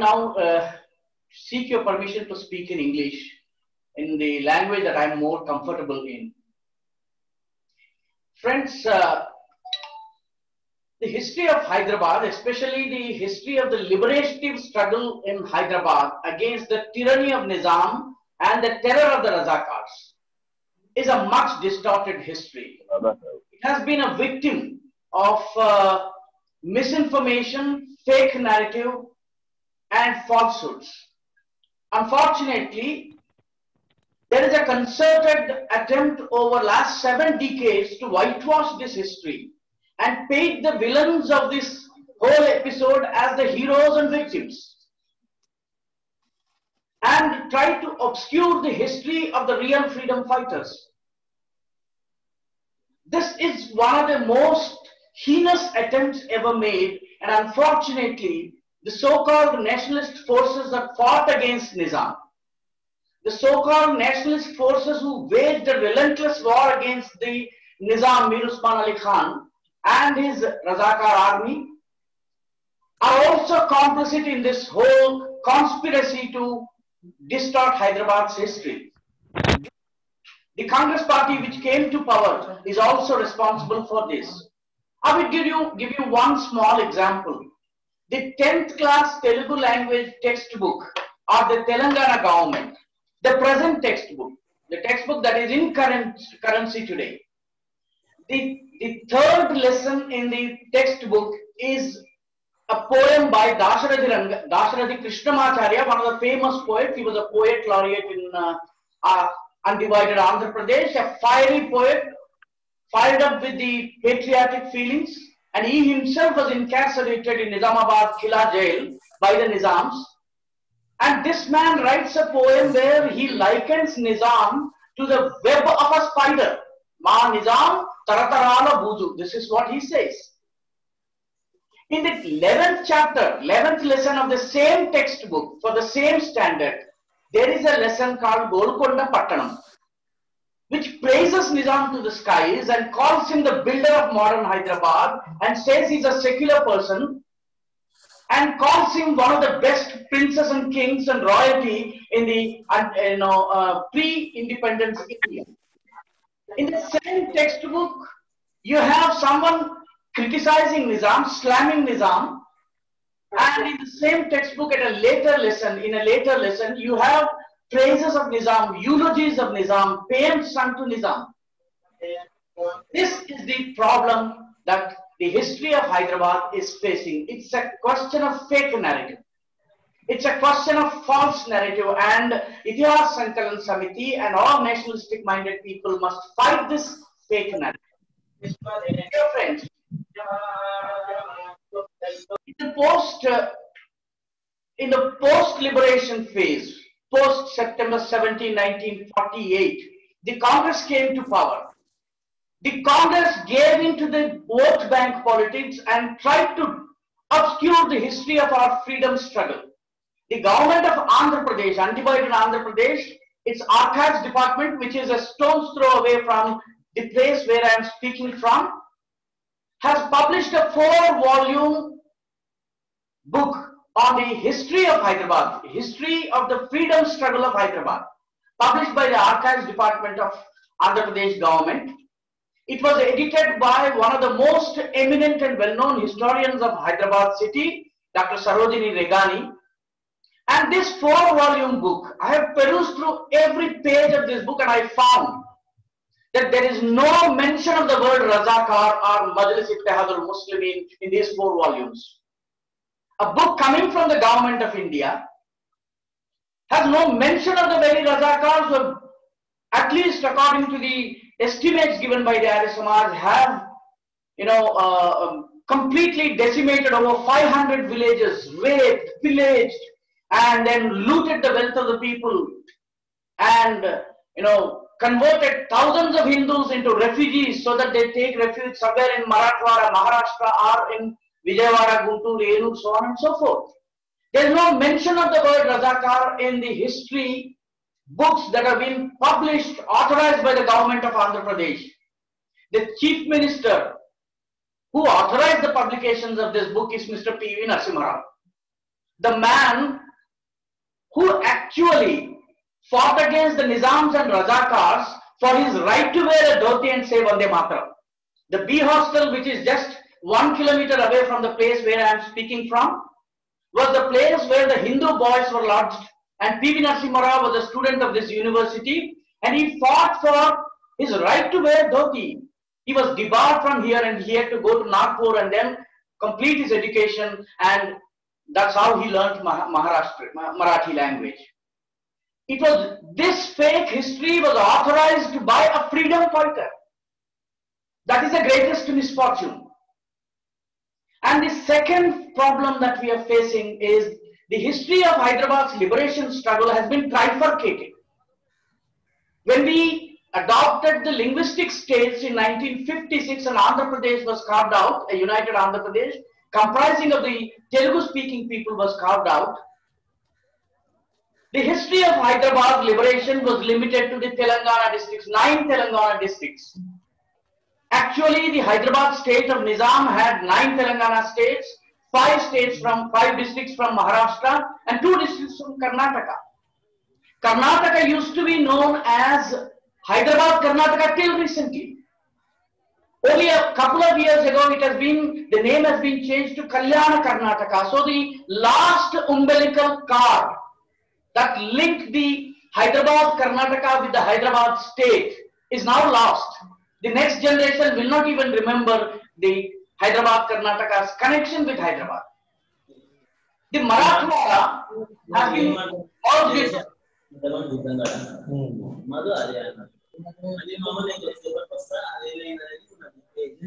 now seek your permission to speak in English, in the language that I'm more comfortable in. Friends, the history of Hyderabad, especially the history of the liberative struggle in Hyderabad against the tyranny of Nizam and the terror of the Razakars, is a much distorted history. It has been a victim of misinformation, fake narrative, and falsehoods. Unfortunately, there is a concerted attempt over last 7 decades to whitewash this history and paint the villains of this whole episode as the heroes and victims, and try to obscure the history of the real freedom fighters. This is one of the most heinous attempts ever made, and unfortunately, the so-called nationalist forces that fought against Nizam, the so-called nationalist forces who waged a relentless war against the Nizam, Mir Usman Ali Khan, and his Razakar army, are also complicit in this whole conspiracy to distort Hyderabad's history. The Congress party which came to power is also responsible for this. I will give you one small example. The 10th class Telugu language textbook of the Telangana government, the present textbook, the textbook that is in currency today, the third lesson in the textbook is a poem by Dasharathy Krishnamacharya, one of the famous poets. He was a poet laureate in undivided Andhra Pradesh, a fiery poet, fired up with the patriotic feelings, and he himself was incarcerated in Nizamabad Kila jail by the Nizams. And this man writes a poem where he likens Nizam to the web of a spider. Ma Nizam Taratarala Buju. This is what he says. In the 11th chapter, 11th lesson of the same textbook, for the same standard, there is a lesson called Golkonda Pattanam, which praises Nizam to the skies and calls him the builder of modern Hyderabad, and says he's a secular person, and calls him one of the best princes and kings and royalty in the pre-independence India. In the same textbook, you have someone criticizing Nizam, slamming Nizam, and in the same textbook in a later lesson, you have praises of Nizam, eulogies of Nizam, paeans sung to Nizam. This is the problem that the history of Hyderabad is facing. It's a question of fake narrative. It's a question of false narrative, and Itihas Sankalan Samiti and all nationalistic minded people must fight this fake narrative. Dear friends, in the post-liberation phase, post-September 17, 1948, the Congress came to power. The Congress gave into the vote bank politics and tried to obscure the history of our freedom struggle. The government of Andhra Pradesh, undivided Andhra Pradesh, its archives department, which is a stone's throw away from the place where I am speaking from, has published a 4-volume book on the history of Hyderabad, history of the freedom struggle of Hyderabad, published by the archives department of Andhra Pradesh government. It was edited by one of the most eminent and well-known historians of Hyderabad city, Dr. Sarojini Regani. And this 4-volume book, I have perused through every page of this book, and I found that there is no mention of the word Razakar or Majlis Ittihadul Muslimin in these 4 volumes. A book coming from the government of India has no mention of the very Razakars who, at least according to the estimates given by the Arya Samaj, have completely decimated over 500 villages, raped, pillaged, and then looted the wealth of the people, and converted thousands of Hindus into refugees so that they take refuge somewhere in Marathwada, Maharashtra, or in Vijayawada, Guntur, Enur, so on and so forth. There is no mention of the word Razakar in the history books that have been published, authorized by the government of Andhra Pradesh. The Chief Minister who authorized the publications of this book is Mr. P.V. Narasimha Rao. the man who actually fought against the Nizams and Razakars for his right to wear a dhoti and say Vande Mataram. The B hostel, which is just 1 kilometer away from the place where I am speaking from, was the place where the Hindu boys were lodged, and P.V. Narasimha Rao was a student of this university, and he fought for his right to wear dhoti. He was debarred from here and he had to go to Nagpur and then complete his education, and that's how he learned Marathi language. It was this fake history was authorized by a freedom fighter. That is the greatest misfortune. And the second problem that we are facing is the history of Hyderabad's liberation struggle has been trifurcated. When we adopted the linguistic states in 1956 and Andhra Pradesh was carved out, a united Andhra Pradesh comprising of the Telugu speaking people was carved out, the history of Hyderabad liberation was limited to the Telangana districts, 9 Telangana districts. Actually, the Hyderabad state of Nizam had 9 Telangana states, 5 districts from Maharashtra and 2 districts from Karnataka. Karnataka used to be known as Hyderabad Karnataka till recently. Only a couple of years ago, the name has been changed to Kalyana Karnataka. So the last umbilical cord that linked the Hyderabad Karnataka with the Hyderabad state is now lost. The next generation will not even remember the Hyderabad Karnataka's connection with Hyderabad. The Marathwada has been merged.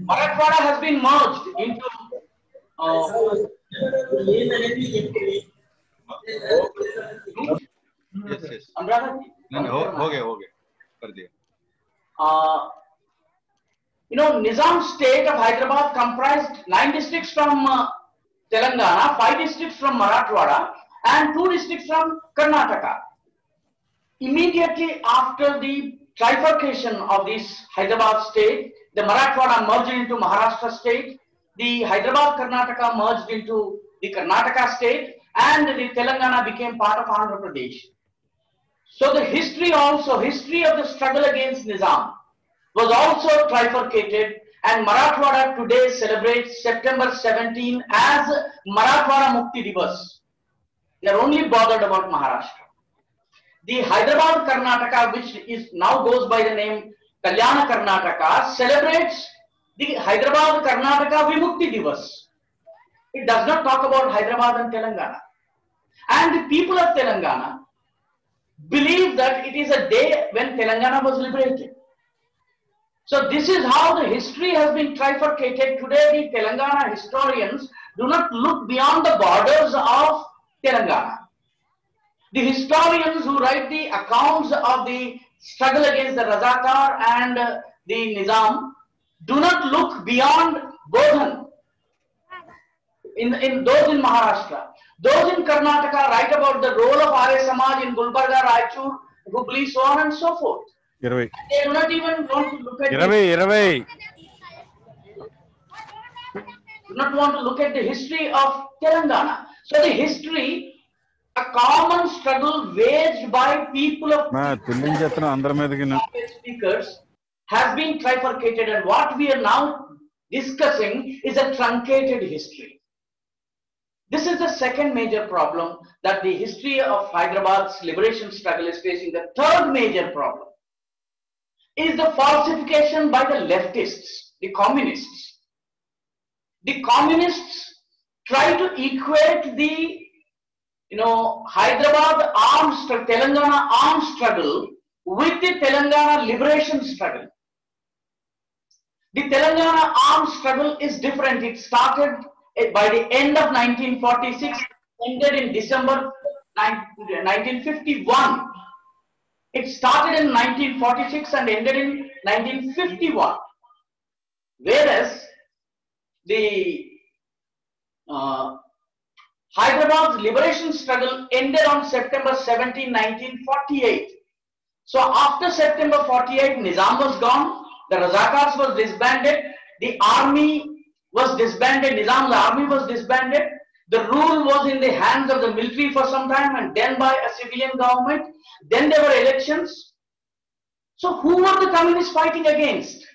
Marathwada has been merged into yes. Nizam state of Hyderabad comprised 9 districts from Telangana, 5 districts from Marathwada, and 2 districts from Karnataka. Immediately after the trifurcation of this Hyderabad state, the Marathwada merged into Maharashtra state, the Hyderabad Karnataka merged into the Karnataka state, and the Telangana became part of Andhra Pradesh. So the history of the struggle against Nizam was also trifurcated, and Marathwada today celebrates September 17 as Marathwada Mukti Divas. They are only bothered about Maharashtra. The Hyderabad Karnataka, which now goes by the name Kalyana Karnataka, celebrates the Hyderabad Karnataka Vimukti Divas. It does not talk about Hyderabad and Telangana. And the people of Telangana believe that it is a day when Telangana was liberated. So this is how the history has been trifurcated. Today the Telangana historians do not look beyond the borders of Telangana. The historians who write the accounts of the struggle against the Razakar and the Nizam do not look beyond Bodhan. In those in Maharashtra. Those in Karnataka write about the role of Arya Samaj in Gulbarga, Raichur, Hubli, so on and so forth. They do not even want to look at the history of Telangana. So the history, a common struggle waged by people of speakers has been trifurcated, and what we are now discussing is a truncated history. This is the second major problem that the history of Hyderabad's liberation struggle is facing. The third major problem is the falsification by the leftists, the communists. The communists try to equate the Hyderabad Telangana armed struggle with the Telangana liberation struggle. The Telangana armed struggle is different. It started by the end of 1946, ended in December 1951. It started in 1946 and ended in 1951. Whereas the Hyderabad's liberation struggle ended on September 17, 1948. So after September 48, Nizam was gone, the Razakars was disbanded, the army was disbanded, Nizam's army was disbanded, The rule was in the hands of the military for some time and then by a civilian government. Then there were elections. So who were the communists fighting against?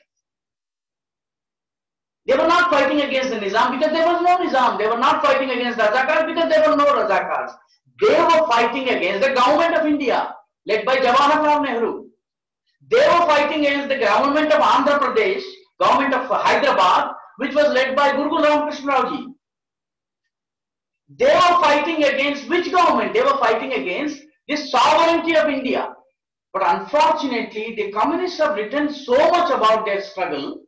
They were not fighting against the Nizam because there was no Nizam. They were not fighting against Razakars because there were no Razakars. They were fighting against the government of India, led by Jawaharlal Nehru. They were fighting against the government of Andhra Pradesh, government of Hyderabad, which was led by Guru Ramakrishna Rao ji. They were fighting against which government? They were fighting against the sovereignty of India. But unfortunately, the communists have written so much about their struggle.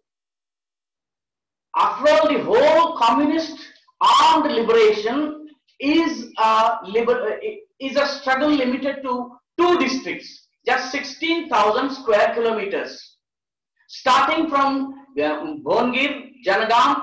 After all, the whole communist armed liberation is a struggle limited to 2 districts, just 16,000 square kilometers, starting from Bhongir, Janagaon,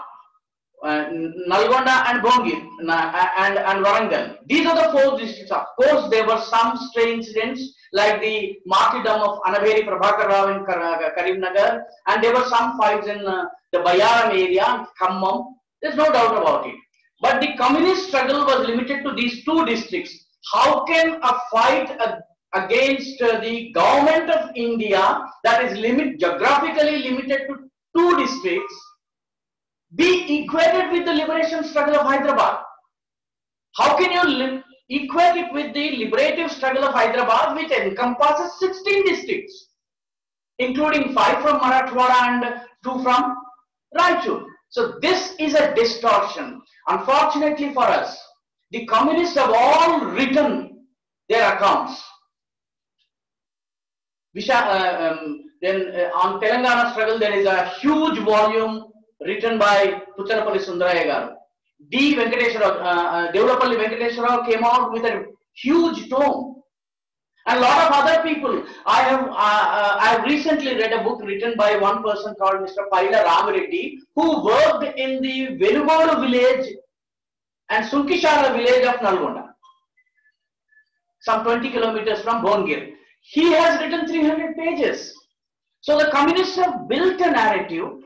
Nalgonda and Bhongir and Warangal. These are the 4 districts. Of course, there were some stray incidents like the martyrdom of Anaveri Prabhakar Rao in Karimnagar, and there were some fights in the Bayaram area, Khammam. There's no doubt about it. But the communist struggle was limited to these 2 districts. How can a fight against the government of India that is geographically limited to 2 districts be equated with the liberation struggle of Hyderabad? How can you equate it with the liberative struggle of Hyderabad, which encompasses 16 districts, including 5 from Marathwada and 2 from Raichur? So this is a distortion. Unfortunately for us, the communists have all written their accounts. Then on Telangana struggle, there is a huge volume written by Puchanapalli Sundaraya garu. D. Venkateswara, Devulapalli Venkateswara Rao came out with a huge tome. And a lot of other people. I have recently read a book written by one person called Mr. Paila Ramareddy, who worked in the Venugodu village and Sunkishara village of Nalgonda, some 20 kilometers from Bhongir. He has written 300 pages. So the communists have built a narrative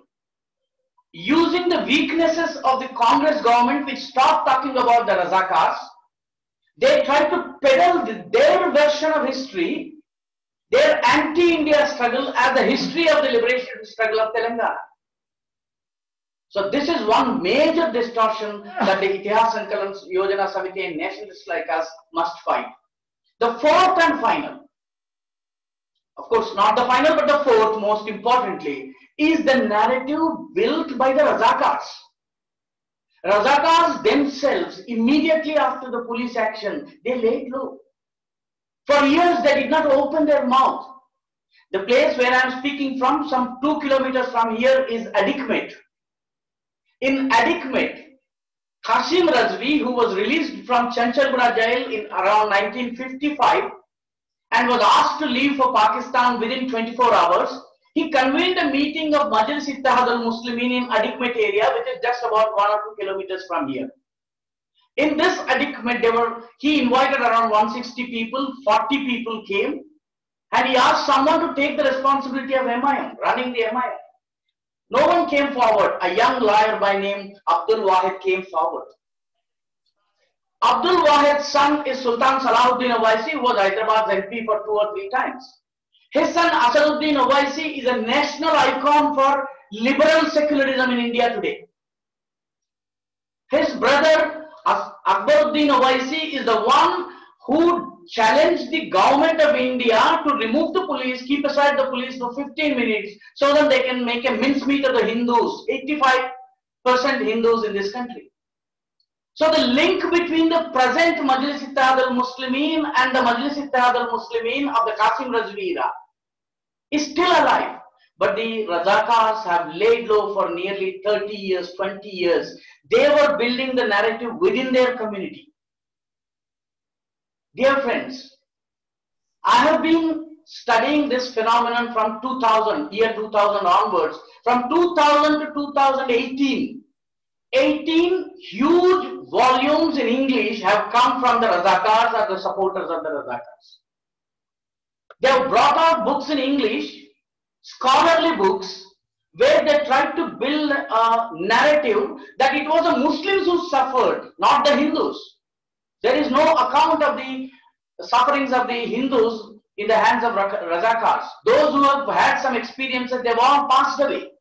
using the weaknesses of the Congress government, which stopped talking about the Razakars. They tried to peddle their version of history, their anti-India struggle, as the history of the liberation struggle of Telangana. So this is one major distortion that the Itihas Sankalan Samiti and nationalists like us must fight. The 4th and final, of course not the final but the 4th most importantly, is the narrative built by the Razakars. Razakars themselves, immediately after the police action, they laid low. For years they did not open their mouth. The place where I am speaking from, some 2 kilometers from here, is Adikmet. In Adikmet, Qasim Razvi, who was released from Chanchalguna jail in around 1955 and was asked to leave for Pakistan within 24 hours, he convened a meeting of Majlis Ittihad al-Muslimin in Adikmet area, which is just about 1 or 2 kilometers from here. In this Adikmet, he invited around 160 people, 40 people came, and he asked someone to take the responsibility of MIM, running the MIM. No one came forward. A young lawyer by name Abdul Wahid came forward. Abdul Wahid's son is Sultan Salahuddin Owaisi, who was Hyderabad's MP for 2 or 3 times. His son Asaduddin Owaisi is a national icon for liberal secularism in India today. His brother Akbaruddin Owaisi is the one who challenged the government of India to remove the police, keep aside the police for 15 minutes so that they can make a mincemeat of the Hindus, 85% Hindus in this country. So the link between the present Majlis Ittihad al-Muslimin and the Majlis Ittihad al-Muslimin of the Qasim Razvi era is still alive. But the Razakars have laid low for nearly 30 years, 20 years. They were building the narrative within their community. Dear friends, I have been studying this phenomenon from 2000, year 2000 onwards. From 2000 to 2018, 18 huge volumes in English have come from the Razakars or the supporters of the Razakars. They have brought out books in English, scholarly books, where they tried to build a narrative that it was the Muslims who suffered, not the Hindus. There is no account of the sufferings of the Hindus in the hands of Razakars. Those who have had some experiences, they've all passed away.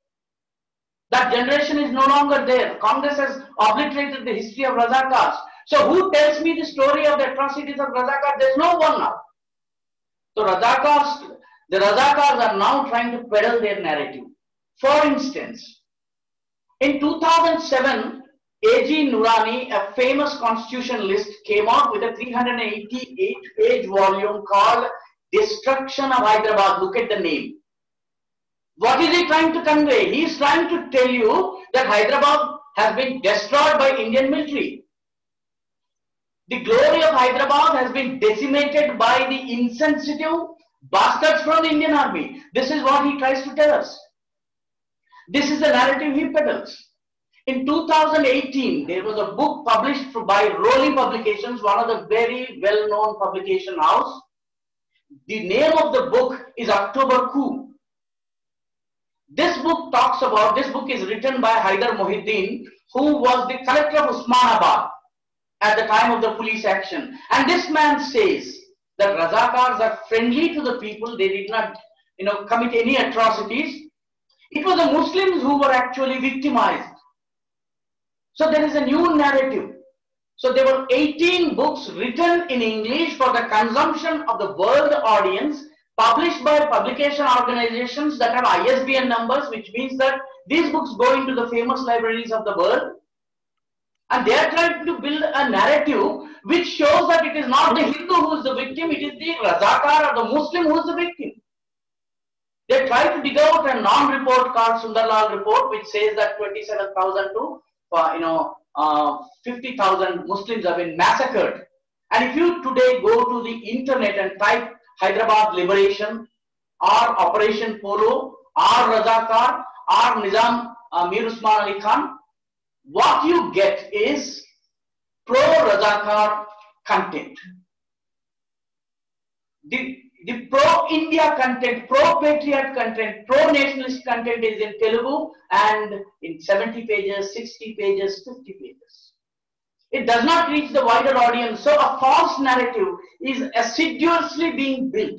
That generation is no longer there. Congress has obliterated the history of Razakars. So who tells me the story of the atrocities of Razakars? There's no one now. So the Razakars are now trying to peddle their narrative. For instance, in 2007, A.G. Nurani, a famous constitutionalist, came out with a 388-page volume called Destruction of Hyderabad. Look at the name. What is he trying to convey? He is trying to tell you that Hyderabad has been destroyed by Indian military. The glory of Hyderabad has been decimated by the insensitive bastards from the Indian army. This is what he tries to tell us. This is the narrative he peddles. In 2018, there was a book published by Rowley Publications, one of the very well-known publication house. The name of the book is October Coup. This book is written by Haider Mohiuddin, who was the collector of Osmanabad at the time of the police action. And this man says that Razakars are friendly to the people. They did not, commit any atrocities. It was the Muslims who were actually victimized. So there is a new narrative. So there were 18 books written in English for the consumption of the world audience, published by publication organizations that have ISBN numbers, which means that these books go into the famous libraries of the world. And they are trying to build a narrative which shows that it is not the Hindu who is the victim, it is the Razakar or the Muslim who is the victim. They try to dig out a non-report called Sundarlal report, which says that 27,000 to 50,000 Muslims have been massacred. And if you today go to the internet and type Hyderabad liberation or Operation Polo or Razakar or Nizam Mir Usman Ali Khan, what you get is pro-Razakar content. The pro-India content, pro-patriot content, pro-nationalist content is in Telugu and in 70 pages, 60 pages, 50 pages. It does not reach the wider audience. So a false narrative is assiduously being built.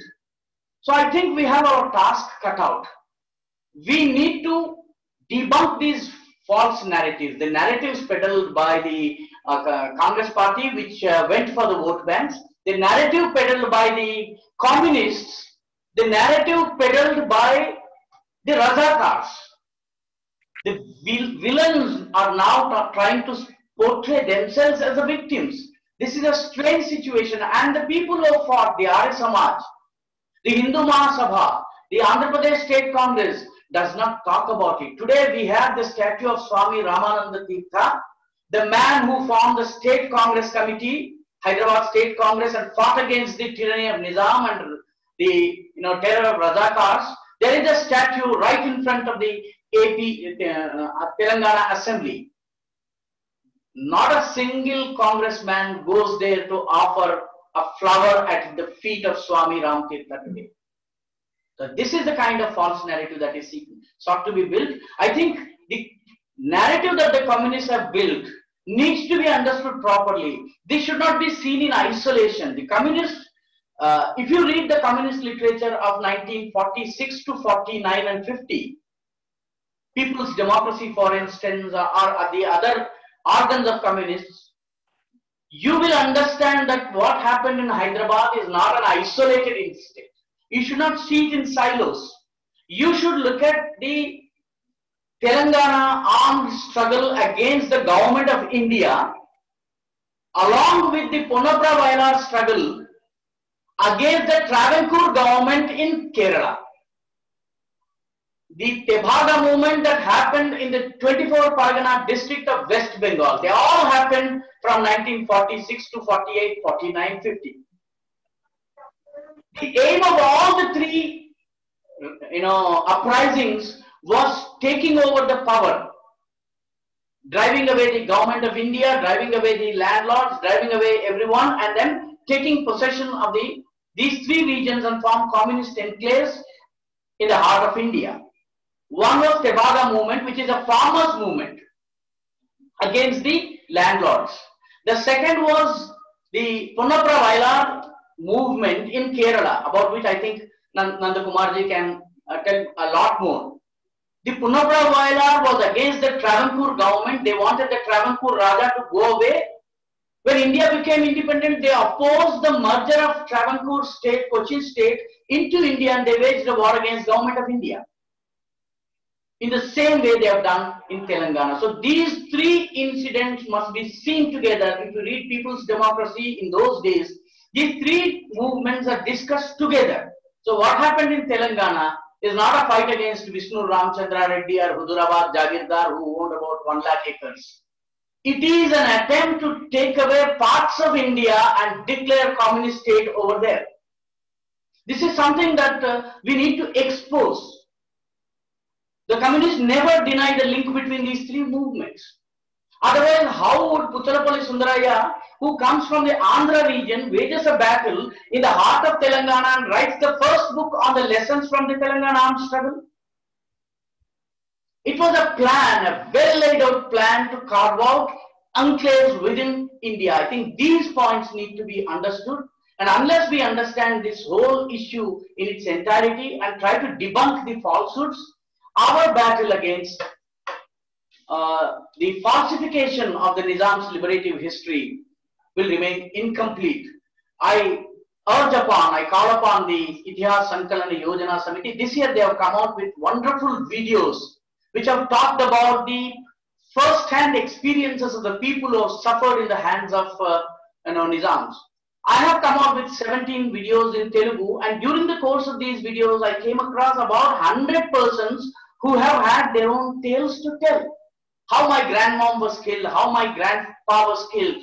So I think we have our task cut out. We need to debunk these false narratives. The narratives peddled by the Congress party, which went for the vote banks. The narrative peddled by the communists, the narrative peddled by the Razakars. The villains are now trying to portray themselves as the victims. This is a strange situation, and the people who fought, the Arya Samaj, the Hindu Mahasabha, the Andhra Pradesh State Congress, does not talk about it. Today we have the statue of Swami Ramananda Tirtha, the man who formed the State Congress Committee, Hyderabad State Congress, and fought against the tyranny of Nizam and the terror of Razakars. There is a statue right in front of the AP Telangana Assembly. Not a single congressman goes there to offer a flower at the feet of Swami Ram Tirtha today. So this is the kind of false narrative that is sought to be built. I think the narrative that the communists have built needs to be understood properly. This should not be seen in isolation. The communists, if you read the communist literature of 1946 to 49 and 50, People's Democracy, for instance, or the other organs of communists, you will understand that what happened in Hyderabad is not an isolated incident. You should not see it in silos. You should look at the Telangana armed struggle against the government of India along with the Ponapra Vailar struggle against the Travancore government in Kerala. The Tebhaga movement that happened in the 24 Pargana district of West Bengal, they all happened from 1946 to 48, 49, 50. The aim of all the three, uprisings was taking over the power, driving away the government of India, driving away the landlords, driving away everyone, and then taking possession of these three regions and form communist enclaves in the heart of India. One was Tebaga movement, which is a farmers movement against the landlords. The second was the Punnapra Vailar movement in Kerala, about which I think Nanda Kumarji can tell a lot more. The Punnapra Vailar was against the Travancore government. They wanted the Travancore Raja to go away. When India became independent, they opposed the merger of Travancore state, Cochin state into India, and they waged a war against government of India. In the same way they have done in Telangana. So these three incidents must be seen together. If you read People's Democracy in those days, these three movements are discussed together. So what happened in Telangana is not a fight against Vishnu Ramchandra Reddy or Hyderabad Jagirdar who owned about 1 lakh acres. It is an attempt to take away parts of India and declare communist state over there. This is something that we need to expose. The communists never denied the link between these three movements. Otherwise, how would Puttalapalli Sundaraya, who comes from the Andhra region, wages a battle in the heart of Telangana and writes the first book on the lessons from the Telangana armed struggle? It was a plan, a well laid out plan to carve out enclaves within India. I think these points need to be understood. And unless we understand this whole issue in its entirety and try to debunk the falsehoods, our battle against the falsification of the Nizam's liberative history will remain incomplete. I urge upon, I call upon the Itihas Sankalan Samiti. This year they have come out with wonderful videos which have talked about the first-hand experiences of the people who have suffered in the hands of Nizams. I have come out with 17 videos in Telugu, and during the course of these videos I came across about 100 persons who have had their own tales to tell. How my grandmom was killed, how my grandpa was killed,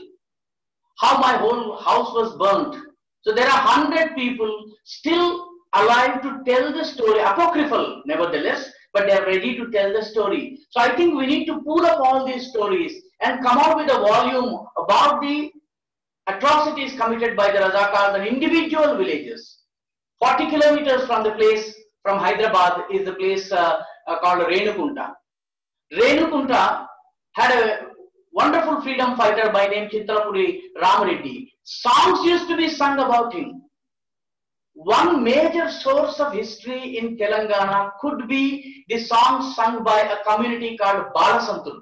how my whole house was burnt. So there are 100 people still alive to tell the story, apocryphal nevertheless, but they are ready to tell the story. So I think we need to pull up all these stories and come out with a volume about the atrocities committed by the Razakars in individual villages. 40 kilometers from the place, from Hyderabad, is the place called Renukunta. Renukunta had a wonderful freedom fighter by name Chittalapudi Ramareddy. Songs used to be sung about him. One major source of history in Telangana could be the songs sung by a community called Balasantulu.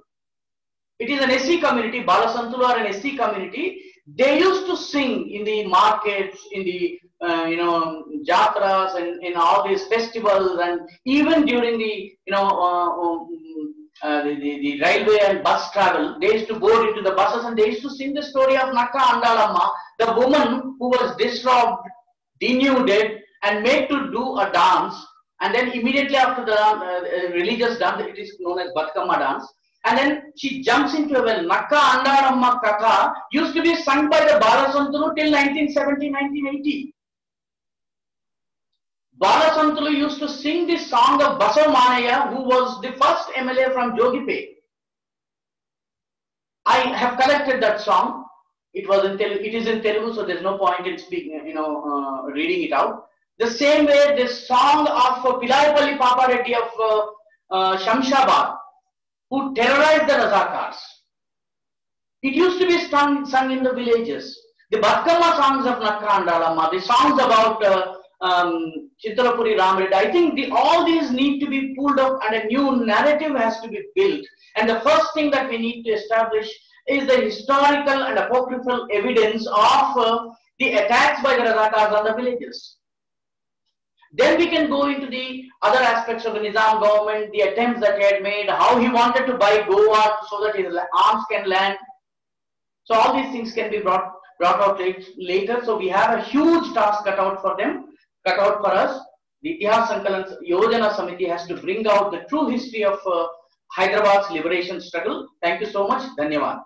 It is an SC community, Balasantulu are an SC community. They used to sing in the markets, in the jatras and in all these festivals, and even during the the railway and bus travel. They used to board into the buses and they used to sing the story of Nakka Andalamma, the woman who was disrobed, denuded, and made to do a dance, and then immediately after the religious dance, it is known as Batkamma dance, and then she jumps into a well. Nakka Andalamma Katha used to be sung by the Balasantulu till 1970-1980. Balasantulu used to sing the song of Basav Manaya, who was the first MLA from Jogipe. I have collected that song. It was in Telugu. It is in Telugu, so there's no point in speaking, reading it out. The same way, this song of Pilayapalli Papa Reddy of Shamshabad, who terrorized the Razakars. It used to be sung in the villages. The Batkamma songs of Nakka Andalamma, the songs about Chittalapudi Ramareddy, I think all these need to be pulled up and a new narrative has to be built. And the first thing that we need to establish is the historical and apocryphal evidence of the attacks by the Razakars on the villages. Then we can go into the other aspects of the Nizam government, the attempts that he had made, how he wanted to buy Goa so that his arms can land. So all these things can be brought out later. So we have a huge task cut out for us. The Itihas Sankalan Samiti has to bring out the true history of Hyderabad's liberation struggle. Thank you so much. Dhanyavad.